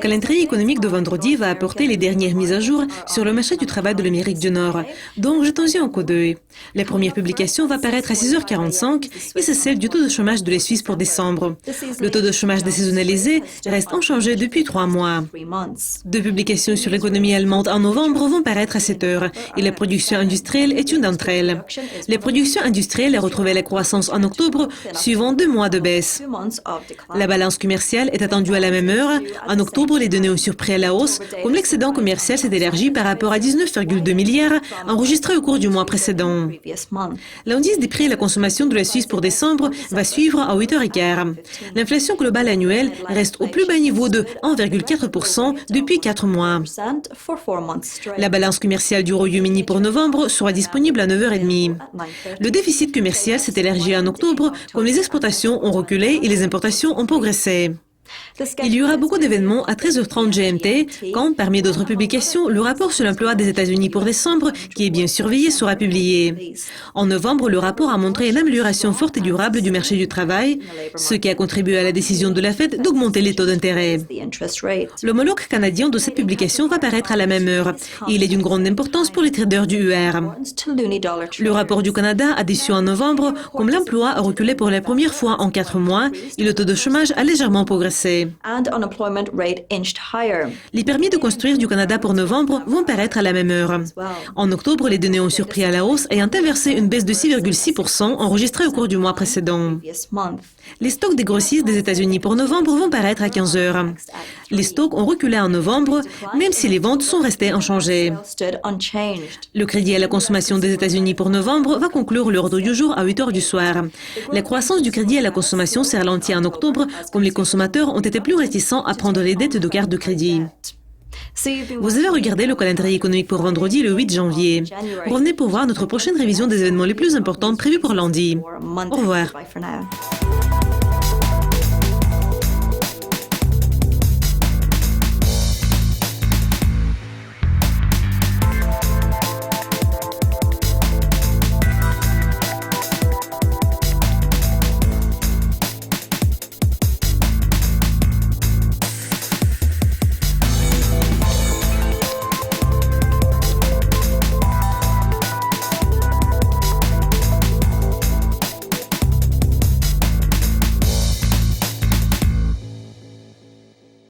calendrier économique de vendredi va apporter les dernières mises à jour sur le marché du travail de l'Amérique du Nord. Donc, jetons-y un coup d'œil. La première publication va paraître à 6h45 et c'est celle du taux de chômage de la Suisse pour décembre. Le taux de chômage désaisonnalisé reste inchangé depuis 3 mois. Deux publications sur l'économie allemande en novembre vont paraître à 7h et la production industrielle est une d'entre elles. La production industrielle a retrouvé la croissance en octobre, suivant 2 mois de baisse. La balance commerciale est attendue à la même heure. En octobre, les données ont surpris à la hausse, comme l'excédent commercial s'est élargi par rapport à 19,2 milliards enregistrés au cours du mois précédent. L'indice des prix à la consommation de la Suisse pour décembre va suivre à 8h15. L'inflation globale annuelle reste au plus bas niveau de 1,4% depuis 4 mois. La balance commerciale du Royaume-Uni pour novembre sera disponible à 9h30. Le déficit commercial s'est élargi en octobre, comme les exportations ont reculé et les importations ont progressé. Il y aura beaucoup d'événements à 13h30 GMT, quand, parmi d'autres publications, le rapport sur l'emploi des États-Unis pour décembre, qui est bien surveillé, sera publié. En novembre, le rapport a montré une amélioration forte et durable du marché du travail, ce qui a contribué à la décision de la Fed d'augmenter les taux d'intérêt. L'homologue canadien de cette publication va paraître à la même heure, et il est d'une grande importance pour les traders du UR. Le rapport du Canada a déçu en novembre, comme l'emploi a reculé pour la première fois en 4 mois, et le taux de chômage a légèrement progressé. Les permis de construire du Canada pour novembre vont paraître à la même heure. En octobre, les données ont surpris à la hausse ayant inversé une baisse de 6,6% enregistrée au cours du mois précédent. Les stocks des grossistes des États-Unis pour novembre vont paraître à 15h. Les stocks ont reculé en novembre, même si les ventes sont restées inchangées. Le crédit à la consommation des États-Unis pour novembre va conclure l'ordre du jour à 8h du soir. La croissance du crédit à la consommation s'est ralentie en octobre, comme les consommateurs ont été plus réticents à prendre les dettes de carte de crédit. Vous avez regardé le calendrier économique pour vendredi le 8 janvier. Revenez pour voir notre prochaine révision des événements les plus importants prévus pour lundi. Au revoir.